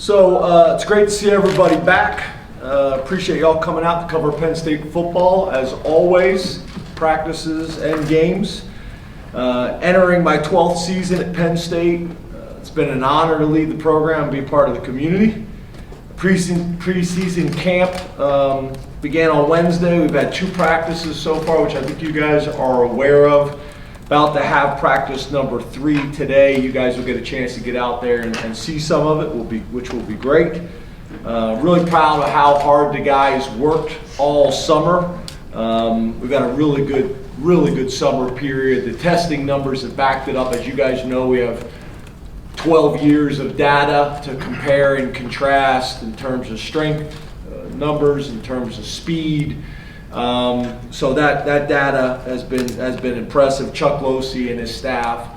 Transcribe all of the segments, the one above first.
So it's great to see everybody back. Appreciate y'all coming out to cover Penn State football as always, practices and games. Entering my 12th season at Penn State, it's been an honor to lead the program and be part of the community. Preseason camp began on Wednesday. We've had 2 practices so far, which I think you guys are aware of. About to have practice number 3 today. You guys will get a chance to get out there and see some of it, which will be great. Really proud of how hard the guys worked all summer. We've got a really good summer period. The testing numbers have backed it up. As you guys know, we have 12 years of data to compare and contrast in terms of strength numbers, in terms of speed. So that data has been impressive. Chuck Losey and his staff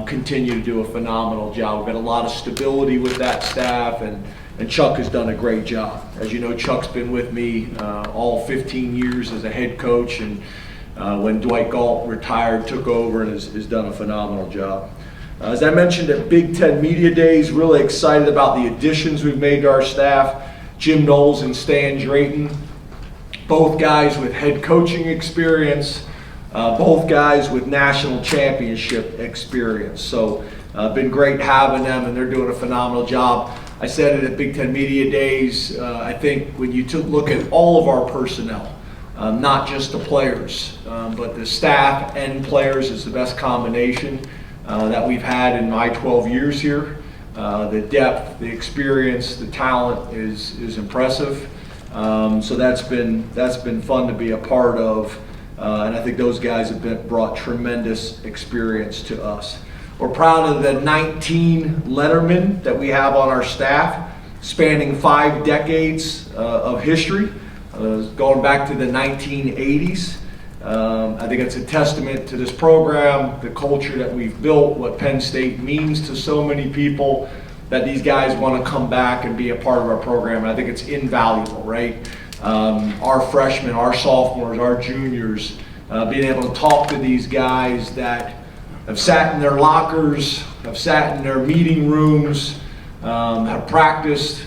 continue to do a phenomenal job. We've got a lot of stability with that staff, and Chuck has done a great job. As you know, Chuck's been with me all 15 years as a head coach, and when Dwight Galt retired, took over and has done a phenomenal job. As I mentioned at Big Ten Media Days, really excited about the additions we've made to our staff. Jim Knowles and Stan Drayton, both guys with head coaching experience, both guys with national championship experience. So been great having them, and they're doing a phenomenal job. I said it at Big Ten Media Days. I think when you look at all of our personnel, not just the players, but the staff and players is the best combination that we've had in my 12 years here. The depth, the experience, the talent is impressive. So that's been fun to be a part of, and I think those guys have brought tremendous experience to us. We're proud of the 19 lettermen that we have on our staff, spanning 5 decades of history, going back to the 1980s. I think it's a testament to this program, the culture that we've built, what Penn State means to so many people, that these guys want to come back and be a part of our program. And I think it's invaluable, right? Our freshmen, our sophomores, our juniors, being able to talk to these guys that have sat in their lockers, have sat in their meeting rooms, have practiced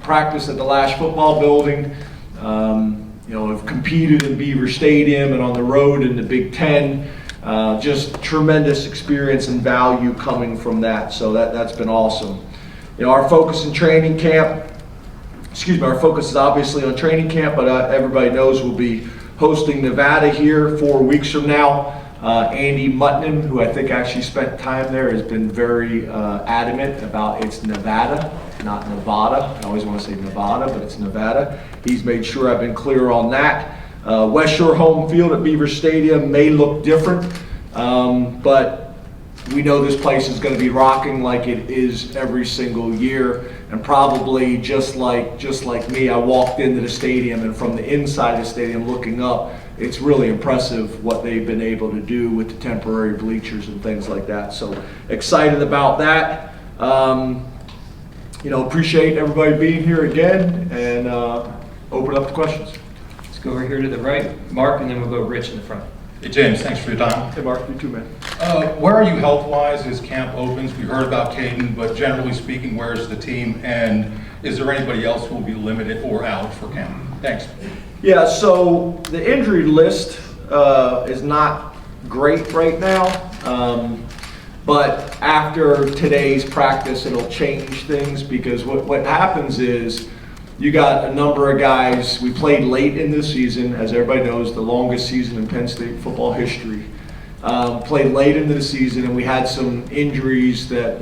at the Lash football building, have competed in Beaver Stadium and on the road in the Big Ten. Just tremendous experience and value coming from that. So that's been awesome. Our focus in training camp, our focus is obviously on training camp, but everybody knows we'll be hosting Nevada here 4 weeks from now. Andy Mutton, who I think actually spent time there, has been very adamant about it's Nevada, not Nevada. I always want to say Nevada, but it's Nevada. He's made sure I've been clear on that. West Shore home field at Beaver Stadium may look different, but we know this place is going to be rocking like it is every single year. And probably just like me, I walked into the stadium, and from the inside of the stadium looking up, it's really impressive what they've been able to do with the temporary bleachers and things like that. So excited about that. Appreciate everybody being here again, and open up to questions. Let's go over here to the right, Mark, and then we'll go Rich in the front. Hey James, thanks for your time. Hey Mark, you too, man. Where are you health-wise as camp opens? We heard about Caden, but generally speaking, where's the team? And is there anybody else who will be limited or out for camp? Thanks. Yeah, so the injury list is not great right now, but after today's practice, it'll change things, because what happens is you got a number of guys. We played late in this season, as everybody knows, the longest season in Penn State football history. Played late into the season, and we had some injuries that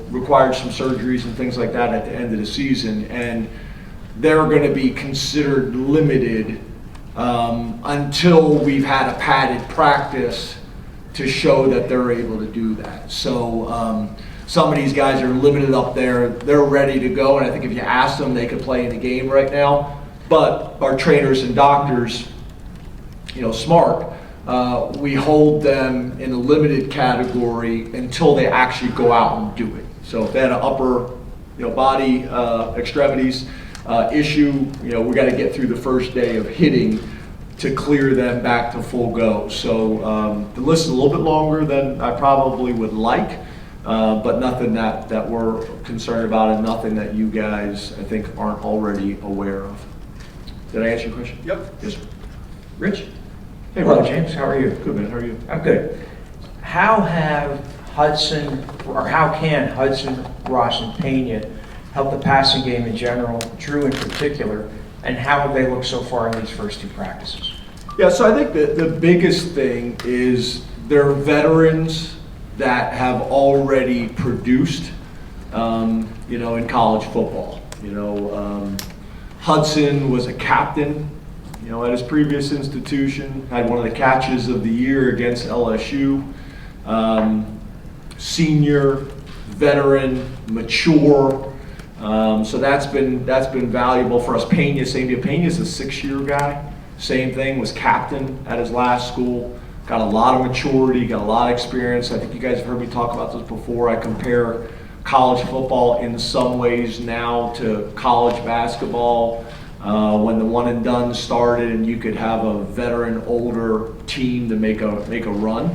required some surgeries and things like that at the end of the season, and they're going to be considered limited until we've had a padded practice to show that they're able to do that. So some of these guys are limited up there. They're ready to go, and I think if you ask them, they could play in the game right now. But our trainers and doctors, smart, we hold them in a limited category until they actually go out and do it. So if they had an upper body extremities issue, we got to get through the first day of hitting to clear them back to full go. So the list is a little bit longer than I probably would like. but nothing that we're concerned about, and nothing that you guys, I think, aren't already aware of. Did I answer your question? Yep. Yes, sir. Rich? Hey, Hello, Roger. James. How are you? Good, man. How are you? I'm good. How have Hudson, or how can Hudson, Ross, and Peña help the passing game in general, Drew in particular, and how have they looked so far in these first 2 practices? Yeah, so I think the biggest thing is they're veterans that have already produced, in college football. Hudson was a captain, at his previous institution, had one of the catches of the year against LSU. Senior, veteran, mature. So that's been valuable for us. Peña, same deal. Peña's a 6-year guy. Same thing, was captain at his last school. Got a lot of maturity, got a lot of experience. I think you guys have heard me talk about this before. I compare college football in some ways now to college basketball. When the one and done started, and you could have a veteran, older team to make a run,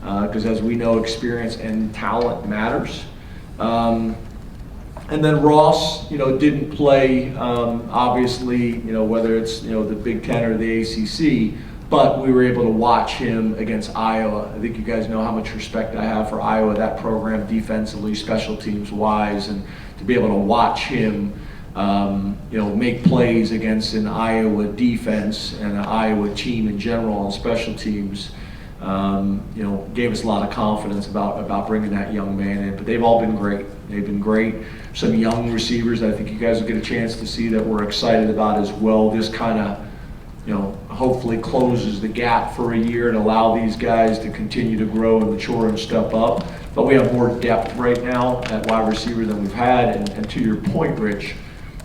because as we know, experience and talent matters. And then Ross, didn't play, obviously, whether it's, the Big Ten or the ACC, but we were able to watch him against Iowa. I think you guys know how much respect I have for Iowa, that program defensively, special teams wise, and to be able to watch him, make plays against an Iowa defense and an Iowa team in general on special teams, gave us a lot of confidence about bringing that young man in. But they've all been great. They've been great. Some young receivers that I think you guys will get a chance to see that we're excited about as well. This kind of, hopefully closes the gap for a year and allow these guys to continue to grow and mature and step up. But we have more depth right now at wide receiver than we've had. And to your point, Rich,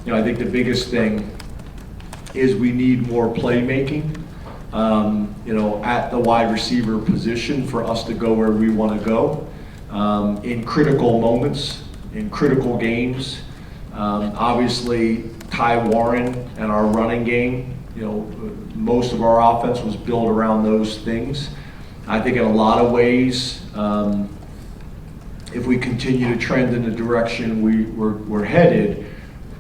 I think the biggest thing is we need more playmaking. At the wide receiver position for us to go where we want to go in critical moments, in critical games. Obviously, Ty Warren and our running game, most of our offense was built around those things. I think in a lot of ways, if we continue to trend in the direction we're headed,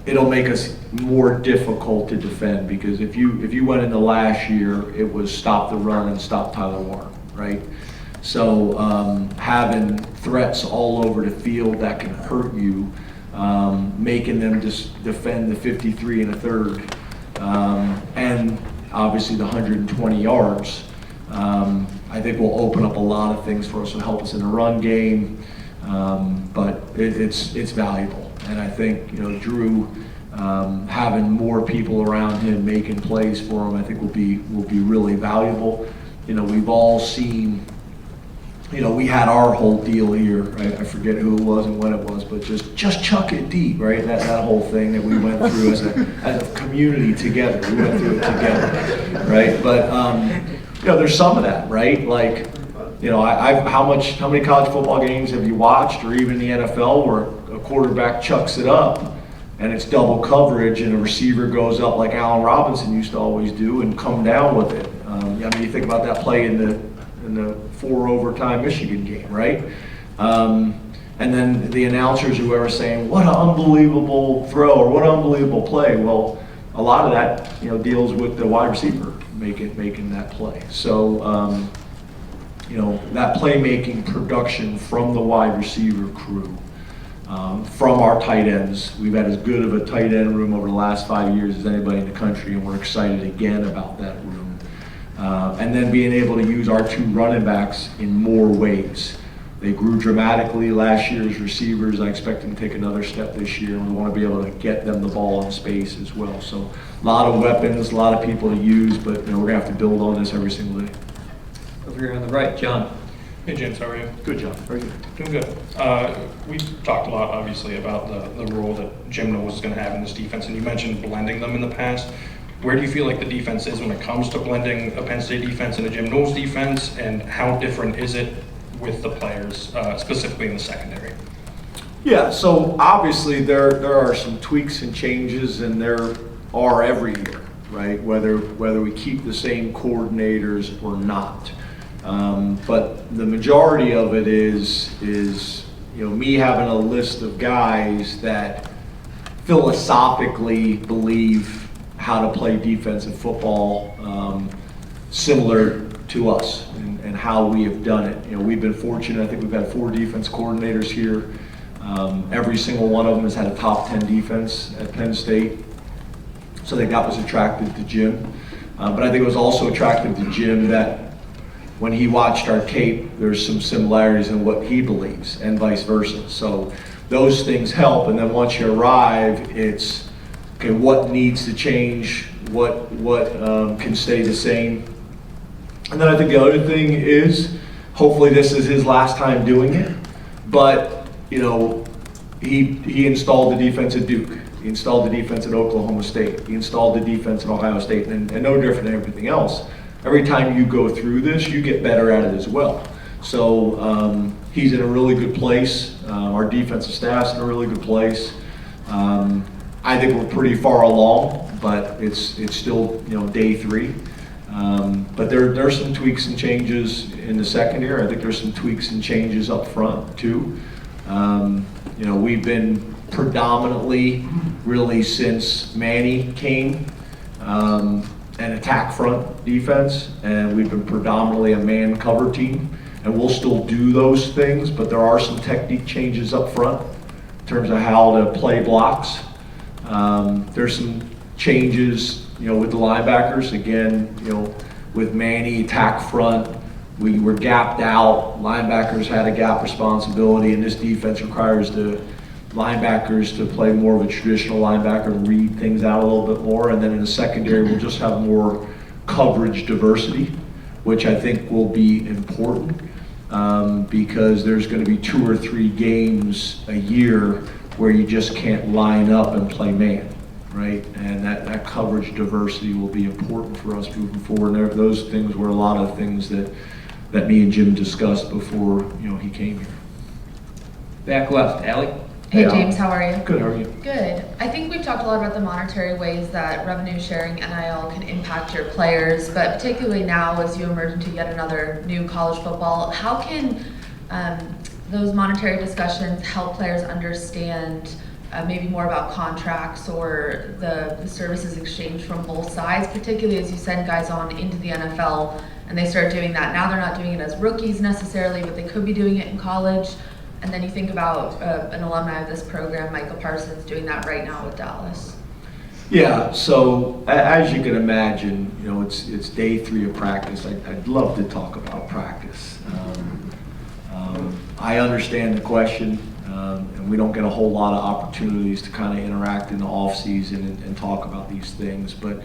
it'll make us more difficult to defend, because if you went into last year, it was stop the run and stop Tyler Warren, right? So having threats all over the field that can hurt you, making them just defend the 53 and a third, and obviously the 120 yards, I think will open up a lot of things for us. Will help us in the run game, but it's valuable. And I think, Drew, having more people around him making plays for him, I think will be really valuable. We've all seen, we had our whole deal here, right? I forget who it was and when it was, but just chuck it deep, right? That whole thing that we went through as a community together. We went through it together, right? But there's some of that, right? Like, how many college football games have you watched, or even the NFL, where a quarterback chucks it up and it's double coverage and a receiver goes up like Allen Robinson used to always do and come down with it? You think about that play in the 4 overtime Michigan game, right? And then the announcers, whoever, saying, what an unbelievable throw or what an unbelievable play. Well, a lot of that, deals with the wide receiver making that play. So, that playmaking production from the wide receiver crew, from our tight ends. We've had as good of a tight end room over the last 5 years as anybody in the country, and we're excited again about that room. And then being able to use our 2 running backs in more ways. They grew dramatically last year as receivers. I expect them to take another step this year, and we want to be able to get them the ball in space as well. So a lot of weapons, a lot of people to use, but we're going to have to build on this every single day. Over here on the right, John. Hey, James, how are you? Good job. Very good. Doing good. We've talked a lot, obviously, about the role that Jim Knowles is going to have in this defense, and you mentioned blending them in the past. Where do you feel like the defense is when it comes to blending a Penn State defense and a Jim Knowles defense, and how different is it with the players, specifically in the secondary? Yeah, so obviously there are some tweaks and changes, and there are every year, right? Whether we keep the same coordinators or not. But the majority of it is me having a list of guys that philosophically believe how to play defensive football, similar to us and how we have done it. We've been fortunate. I think we've had 4 defense coordinators here. Every single one of them has had a top 10 defense at Penn State. So I think that was attractive to Jim. But I think it was also attractive to Jim that when he watched our tape, there's some similarities in what he believes and vice versa. So those things help. And then once you arrive, it's, okay, what needs to change? What can stay the same? And then I think the other thing is, hopefully this is his last time doing it, but he installed the defense at Duke. He installed the defense at Oklahoma State. He installed the defense at Ohio State, and no different than everything else. Every time you go through this, you get better at it as well. So he's in a really good place. Our defensive staff's in a really good place. I think we're pretty far along, but it's still day 3. But there's some tweaks and changes in the secondary. I think there's some tweaks and changes up front too. We've been predominantly, really since Manny came, an attack front defense, and we've been predominantly a man cover team, and we'll still do those things, but there are some technique changes up front in terms of how to play blocks. There's some changes, with the linebackers. Again, with Manny, attack front, we were gapped out. Linebackers had a gap responsibility, and this defense requires the linebackers to play more of a traditional linebacker and read things out a little bit more. And then in the secondary, we'll just have more coverage diversity, which I think will be important because there's going to be 2 or 3 games a year where you just can't line up and play man, right? And that coverage diversity will be important for us moving forward. And those things were a lot of things that me and Jim discussed before he came here. Back left, Allie. Hey James, how are you? Good, how are you? Good. I think we've talked a lot about the monetary ways that revenue sharing NIL can impact your players, but particularly now as you emerge into yet another new college football, how can those monetary discussions help players understand maybe more about contracts or the services exchanged from both sides, particularly as you send guys on into the NFL and they start doing that. Now they're not doing it as rookies necessarily, but they could be doing it in college. And then you think about an alumni of this program, Micah Parsons, doing that right now with Dallas. Yeah, so as you can imagine, it's day 3 of practice. I'd love to talk about practice. I understand the question, and we don't get a whole lot of opportunities to kind of interact in the off season and talk about these things. But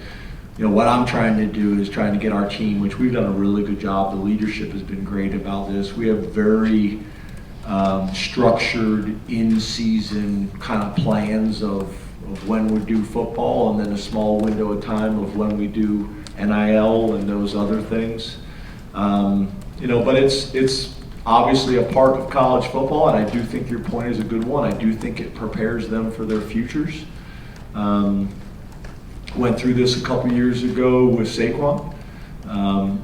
what I'm trying to do is trying to get our team, which we've done a really good job. The leadership has been great about this. We have very structured in-season kind of plans of when we do football, and then a small window of time of when we do NIL and those other things. But it's obviously a part of college football, and I do think your point is a good one. I do think it prepares them for their futures. Went through this a couple years ago with Saquon.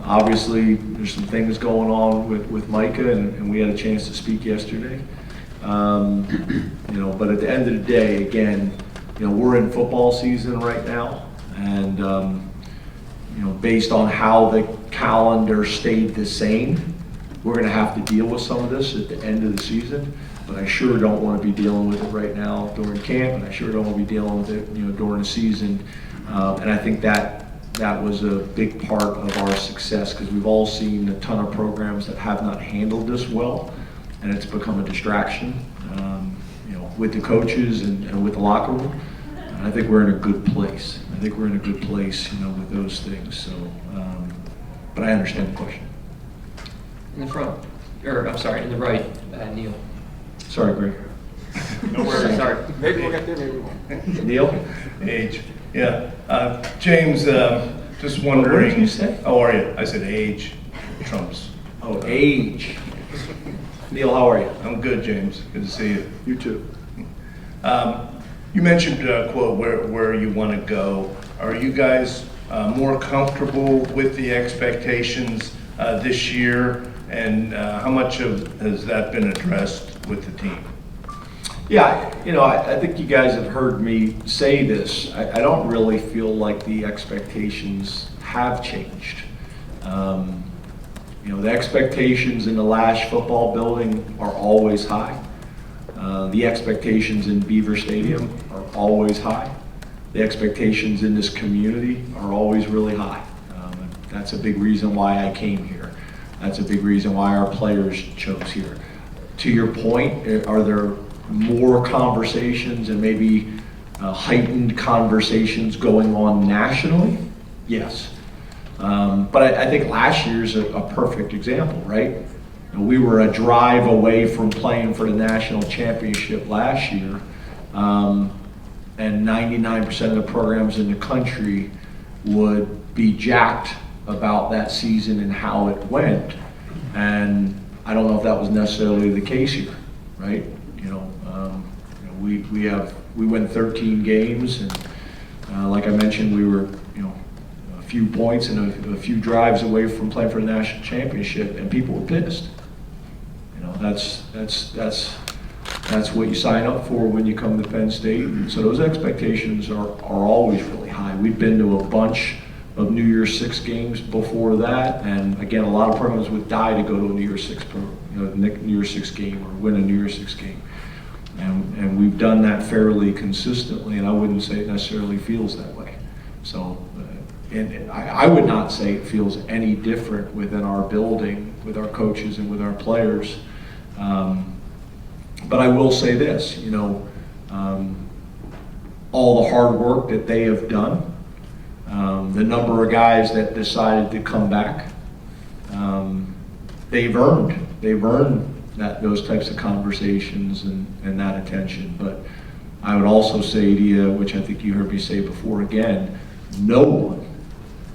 Obviously, there's some things going on with Micah, and we had a chance to speak yesterday. But at the end of the day, again, we're in football season right now, and based on how the calendar stayed the same, we're going to have to deal with some of this at the end of the season. But I sure don't want to be dealing with it right now during camp, and I sure don't want to be dealing with it, during the season. And I think that was a big part of our success, because we've all seen a ton of programs that have not handled this well, and it's become a distraction, with the coaches and with the locker room. And I think we're in a good place. With those things. So, but I understand the question. In the front, in the right, Neil. Sorry, Greg. No worries. Sorry. Maybe we'll get there, maybe we won't. Neil? Age. Yeah. James, just wondering. What did you say? How are you? I said age trumps. Oh, age. Neil, how are you? I'm good, James. Good to see you. You too. You mentioned, quote, where you want to go. Are you guys more comfortable with the expectations this year? And how much has that been addressed with the team? Yeah, I think you guys have heard me say this. I don't really feel like the expectations have changed. The expectations in the Lash football building are always high. The expectations in Beaver Stadium are always high. The expectations in this community are always really high. That's a big reason why I came here. That's a big reason why our players chose here. To your point, are there more conversations and maybe heightened conversations going on nationally? Yes. But I think last year's a perfect example, right? We were a drive away from playing for the national championship last year, and 99% of the programs in the country would be jacked about that season and how it went. And I don't know if that was necessarily the case here, right? We went 13 games, and like I mentioned, we were a few points and a few drives away from playing for the national championship, and people were pissed. That's what you sign up for when you come to Penn State. And so those expectations are always really high. We've been to a bunch of New Year's Six games before that, and again, a lot of programs would die to go to a New Year's Six New Year's Six game or win a New Year's Six game. And we've done that fairly consistently, and I wouldn't say it necessarily feels that way. So, and I would not say it feels any different within our building, with our coaches and with our players. But I will say this, all the hard work that they have done, the number of guys that decided to come back, they've earned those types of conversations and that attention. But I would also say to you, which I think you heard me say before again, no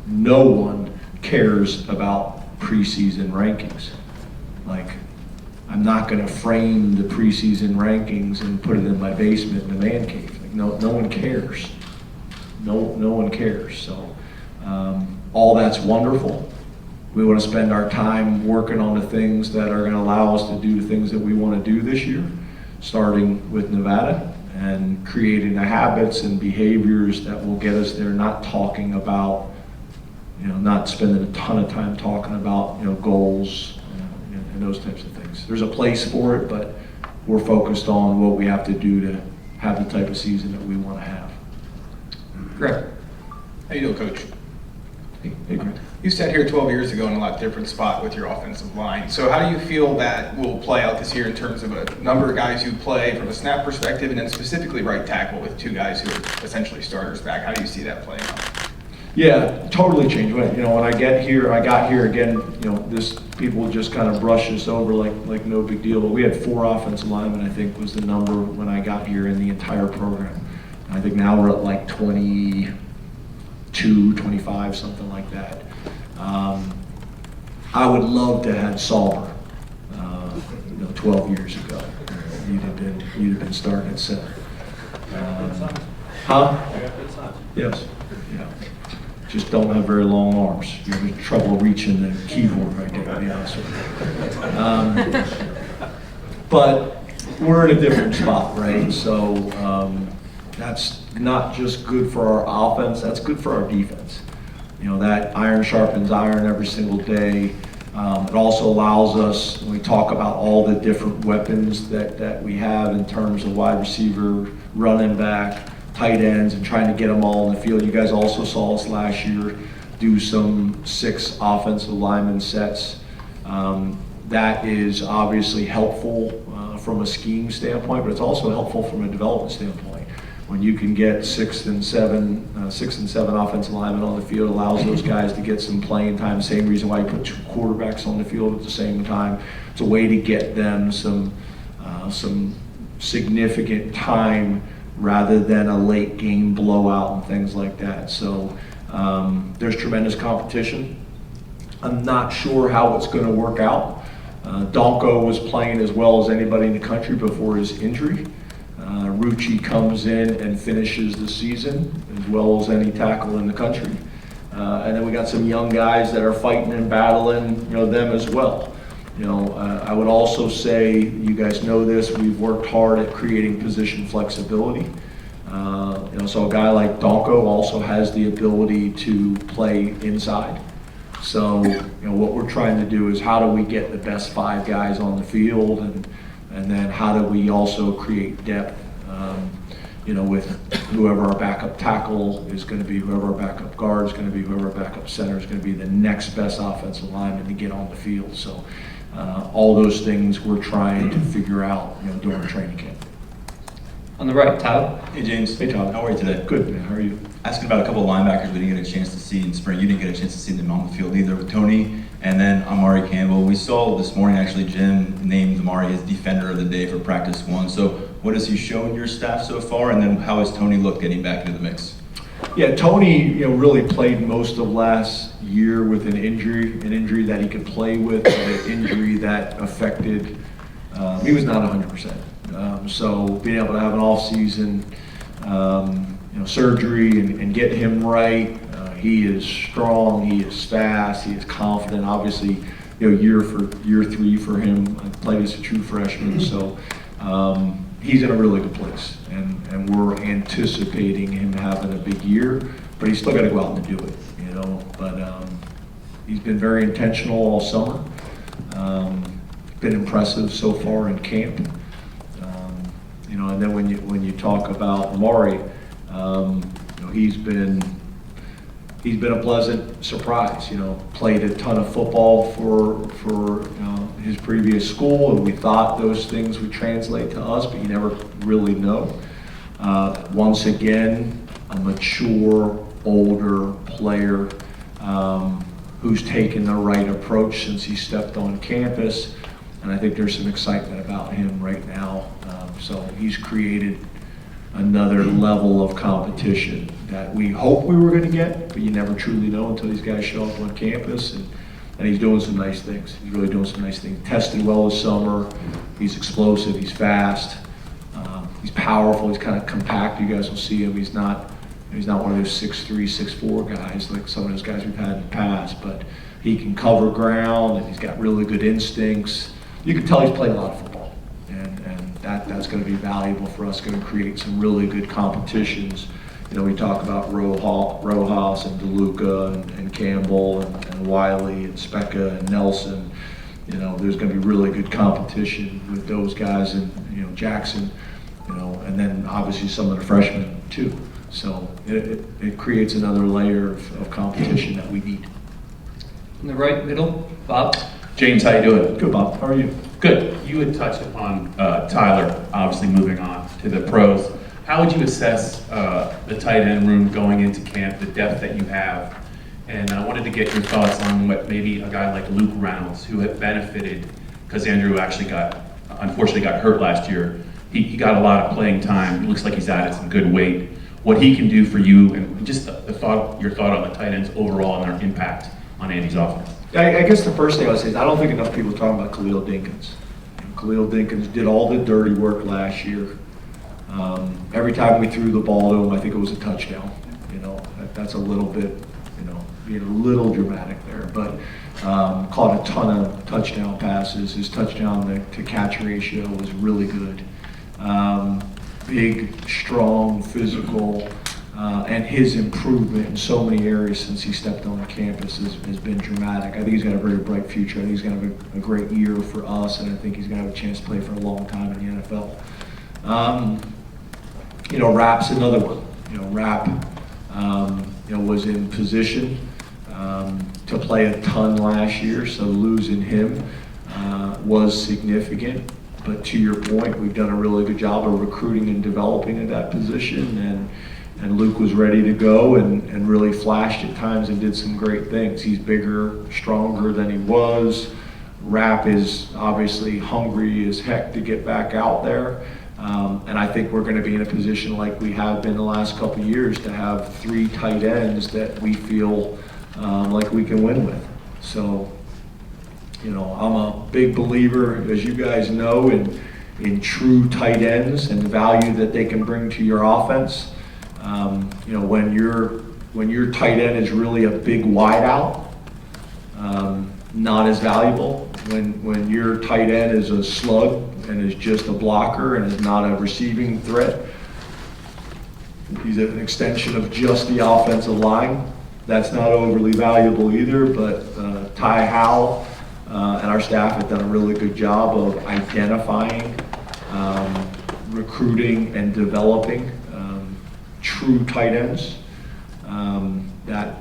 one cares about preseason rankings. Like, I'm not going to frame the preseason rankings and put it in my basement in the man cave. Like, no one cares. No one cares. So all that's wonderful. We want to spend our time working on the things that are going to allow us to do the things that we want to do this year, starting with Nevada and creating the habits and behaviors that will get us there, not talking about, not spending a ton of time talking about, goals and those types of things. There's a place for it, but we're focused on what we have to do to have the type of season that we want to have. Greg. How you doing, Coach? Hey, Greg. You sat here 12 years ago in a lot different spot with your offensive line. So how do you feel that will play out this year in terms of a number of guys who play from a snap perspective, and then specifically right tackle with two guys who are essentially starters back? How do you see that playing out? Yeah, totally changed. When I got here again, this people just kind of brush this over like no big deal. But we had 4 offensive linemen, I think, was the number when I got here in the entire program. I think now we're at like 22, 25, something like that. I would love to have had Sauber, 12 years ago. You'd have been starting at center. Yes. Yeah. Just don't have very long arms. You're having trouble reaching the keyboard right there, to be honest with you. But we're in a different spot, right? So that's not just good for our offense, that's good for our defense. That iron sharpens iron every single day. It also allows us, when we talk about all the different weapons that we have in terms of wide receiver, running back, tight ends, and trying to get them all in the field. You guys also saw us last year do some 6 offensive lineman sets. That is obviously helpful from a scheme standpoint, but it's also helpful from a development standpoint. When you can get 6 and 7 offensive linemen on the field, allows those guys to get some playing time. Same reason why you put 2 quarterbacks on the field at the same time. It's a way to get them some significant time rather than a late game blowout and things like that. So there's tremendous competition. I'm not sure how it's going to work out. Donkoh was playing as well as anybody in the country before his injury. Rucci comes in and finishes the season as well as any tackle in the country. And then we got some young guys that are fighting and battling, them as well. I would also say, you guys know this, we've worked hard at creating position flexibility. So a guy like Donkoh also has the ability to play inside. So, what we're trying to do is how do we get the best 5 guys on the field, and then how do we also create depth, with whoever our backup tackle is going to be, whoever our backup guard is going to be, whoever our backup center is going to be, the next best offensive lineman to get on the field. So all those things we're trying to figure out, during training camp. On the right, Tyler. Hey James. Hey Todd. How are you today? Good, man. How are you? Asking about a couple of linebackers we didn't get a chance to see in spring. You didn't get a chance to see them on the field either, with Tony and then Amare Campbell. We saw this morning actually Jim named Amare as defender of the day for practice 1. So what has he shown your staff so far, and then how has Tony looked getting back into the mix? Yeah, Tony, really played most of last year with an injury that he could play with, but an injury that affected, he was not 100%. So being able to have an off-season, surgery and get him right, he is strong, he is fast, he is confident. Obviously, year 3 for him, played as a true freshman, so he's in a really good place, and we're anticipating him having a big year, but he's still got to go out and do it, But he's been very intentional all summer. Been impressive so far in camp. And then when you talk about Amare, he's been a pleasant surprise. Played a ton of football for his previous school, and we thought those things would translate to us, but you never really know. Once again, a mature, older player who's taken the right approach since he stepped on campus, and I think there's some excitement about him right now. So he's created another level of competition that we hoped we were going to get, but you never truly know until these guys show up on campus, and he's doing some nice things. He's really doing some nice things. Tested well this summer. He's explosive. He's fast. He's powerful. He's kind of compact. You guys will see him. He's not one of those 6'3", 6'4" guys like some of those guys we've had in the past, but he can cover ground, and he's got really good instincts. You can tell he's played a lot of football, and that's going to be valuable for us. Going to create some really good competitions. We talk about Rojas and DeLuca and Campbell and Wheatley and Specca and Nelson. There's going to be really good competition with those guys, and Jackson, and then obviously some of the freshmen too. So it creates another layer of competition that we need. On the right, middle, Bob. James, how you doing? Good, Bob. How are you? Good. You had touched upon Tyler, obviously moving on to the pros. How would you assess the tight end room going into camp, the depth that you have? And I wanted to get your thoughts on what maybe a guy like Luke Reynolds, who had benefited, because Andrew actually unfortunately got hurt last year. He got a lot of playing time. It looks like he's added some good weight. What he can do for you, and just your thought on the tight ends overall and their impact on Andy's offense. I guess the first thing I would say is I don't think enough people are talking about Khalil Dinkins. Khalil Dinkins did all the dirty work last year. Every time we threw the ball to him, I think it was a touchdown. That's a little bit, being a little dramatic there, but caught a ton of touchdown passes. His touchdown to catch ratio was really good. Big, strong, physical, and his improvement in so many areas since he stepped on campus has been dramatic. I think he's got a very bright future. I think he's going to have a great year for us, and I think he's going to have a chance to play for a long time in the NFL. Rapp's another one. Rapp, was in position to play a ton last year, so losing him was significant. But to your point, we've done a really good job of recruiting and developing in that position, and Luke was ready to go and really flashed at times and did some great things. He's bigger, stronger than he was. Rapp is obviously hungry as heck to get back out there. And I think we're going to be in a position like we have been the last couple of years to have 3 tight ends that we feel like we can win with. So, I'm a big believer, as you guys know, in true tight ends and the value that they can bring to your offense. When your tight end is really a big wideout, not as valuable. when your tight end is a slug and is just a blocker and is not a receiving threat, he's an extension of just the offensive line. That's not overly valuable either, but Ty Howell and our staff have done a really good job of identifying, recruiting, and developing true tight ends that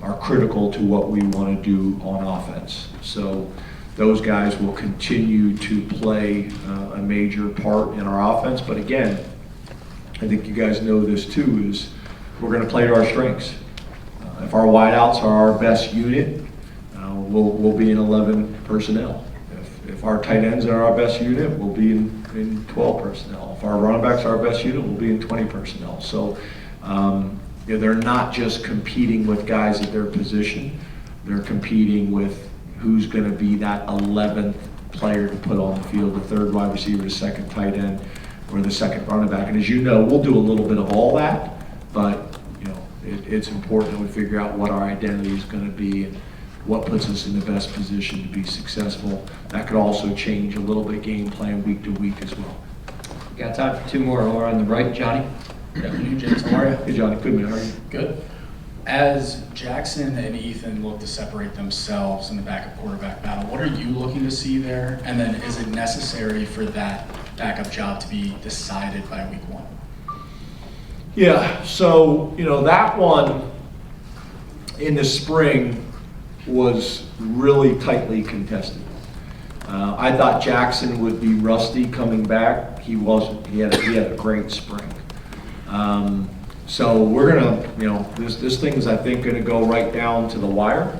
are critical to what we want to do on offense. So those guys will continue to play a major part in our offense. But again, I think you guys know this too, is we're going to play to our strengths. If our wideouts are our best unit, we'll be in 11 personnel. If our tight ends are our best unit, we'll be in 12 personnel. If our running backs are our best unit, we'll be in 20 personnel. So they're not just competing with guys at their position, they're competing with who's going to be that 11th player to put on the field, the third wide receiver, the second tight end, or the second running back. And as you know, we'll do a little bit of all that, but it's important that we figure out what our identity is going to be and what puts us in the best position to be successful. That could also change a little bit game plan week to week as well. Got time for two more. Over on the right, Johnny. Good afternoon, James. How are you? Hey, Johnny. Good, man. How are you? Good. As Jackson and Ethan look to separate themselves in the backup quarterback battle, what are you looking to see there? And then is it necessary for that backup job to be decided by week 1? Yeah, so, that one in the spring was really tightly contested. I thought Jackson would be rusty coming back. He wasn't. He had a great spring. So we're gonna, this thing's, I think, gonna go right down to the wire.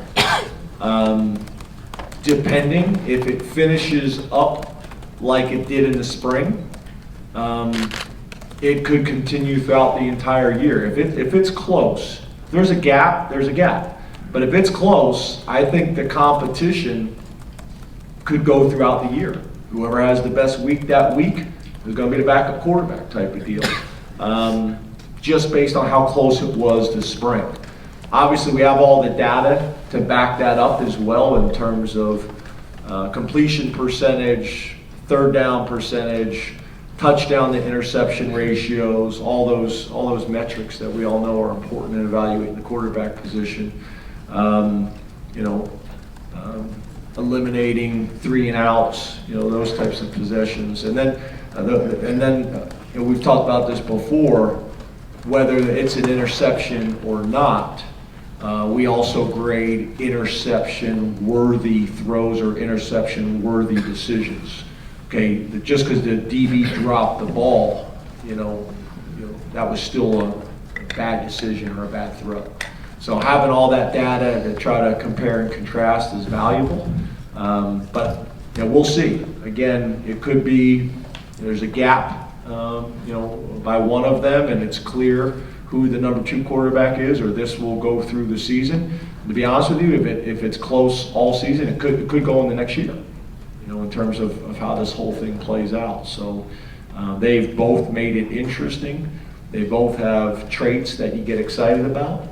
Depending if it finishes up like it did in the spring, it could continue throughout the entire year. If it's close, there's a gap. But if it's close, I think the competition could go throughout the year. Whoever has the best week that week is going to be the backup quarterback type of deal. Just based on how close it was this spring. Obviously, we have all the data to back that up as well in terms of completion percentage, third down percentage, touchdown to interception ratios, all those metrics that we all know are important in evaluating the quarterback position. Eliminating 3 and outs, those types of possessions, and then we've talked about this before. Whether it's an interception or not, we also grade interception-worthy throws or interception-worthy decisions. Okay, just because the DB dropped the ball, that was still a bad decision or a bad throw. So having all that data to try to compare and contrast is valuable. But we'll see. Again, it could be there's a gap, by one of them, and it's clear who the number 2 quarterback is, or this will go through the season. To be honest with you, if it's close all season, it could go in the next year. In terms of how this whole thing plays out. So they've both made it interesting. They both have traits that you get excited about.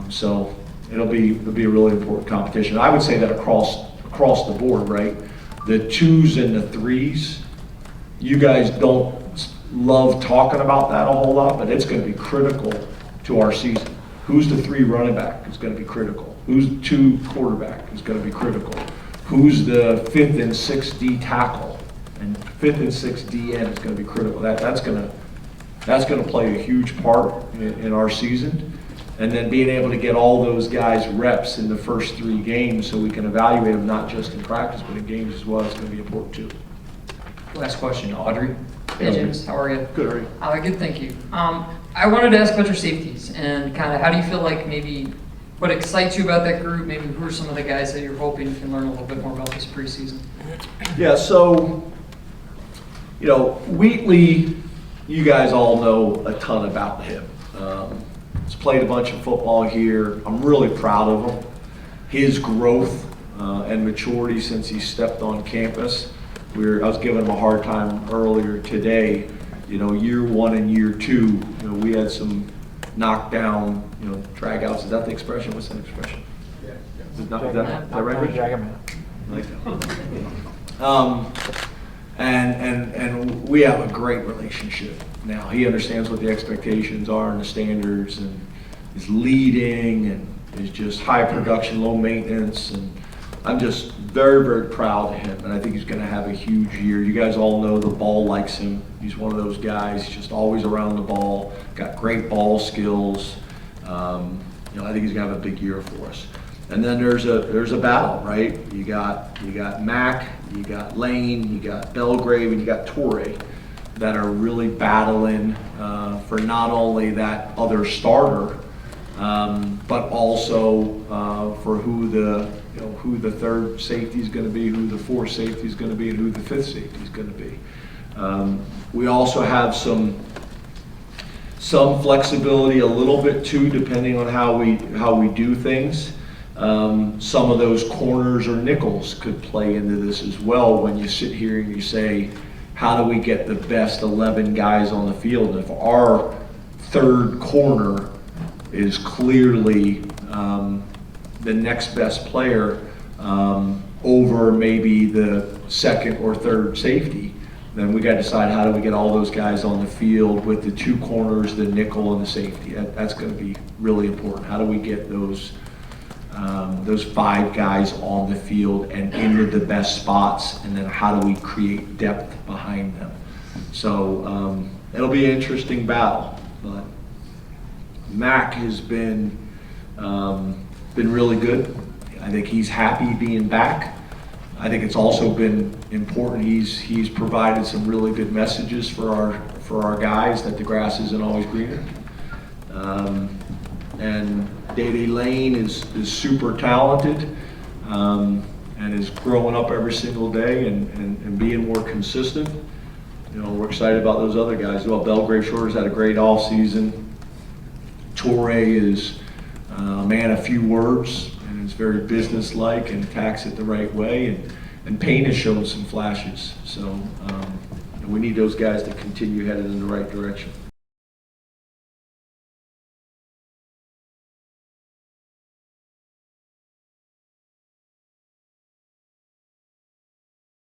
So it'll be a really important competition. I would say that across the board, right? The 2s and the 3s, you guys don't love talking about that a whole lot, but it's going to be critical to our season. Who's the 3 running back is going to be critical. Who's the 2 quarterback is going to be critical. Who's the 5th and 6th D tackle and 5th and 6th D end is going to be critical. That's going to play a huge part in our season. And then being able to get all those guys reps in the first 3 games so we can evaluate them not just in practice but in games as well is going to be important too. Last question, Audrey. Hey James, how are you? Good, are you? Good, thank you. I wanted to ask about your safeties and kind of how do you feel like maybe what excites you about that group? Maybe who are some of the guys that you're hoping you can learn a little bit more about this preseason? Yeah, so, Wheatley, you guys all know a ton about him. He's played a bunch of football here. I'm really proud of him. His growth and maturity since he stepped on campus. I was giving him a hard time earlier today. Year 1 and year 2, we had some knockdown, drag outs. Is that the expression? What's that expression? Yeah. Is that right? Rich? Drag 'em out. I like that. And we have a great relationship now. He understands what the expectations are and the standards, and is leading and is just high production, low maintenance, and I'm just very, very proud of him, and I think he's going to have a huge year. You guys all know the ball likes him. He's one of those guys, just always around the ball, got great ball skills. I think he's going to have a big year for us. And then there's a battle, right? You got Mack, you got Lane, you got Belgrave, and you got Toure that are really battling for not only that other starter, but also for who the third safety is going to be, who the fourth safety is going to be, and who the fifth safety is going to be. We also have some flexibility a little bit too, depending on how we do things. Some of those corners or nickels could play into this as well when you sit here and you say, how do we get the best 11 guys on the field? If our third corner is clearly the next best player over maybe the second or third safety, then we got to decide how do we get all those guys on the field with the two corners, the nickel, and the safety. That's going to be really important. How do we get those five guys on the field and into the best spots, and then how do we create depth behind them? So it'll be an interesting battle, but Mack has been really good. I think he's happy being back. I think it's also been important. He's provided some really good messages for our guys that the grass isn't always greener. And Day Lane is super talented and is growing up every single day and being more consistent. We're excited about those other guys. Well, Belgrave Shorter's had a great off season. Toure is a man of few words and is very businesslike and attacks it the right way. And Peña has shown some flashes. So we need those guys to continue headed in the right direction.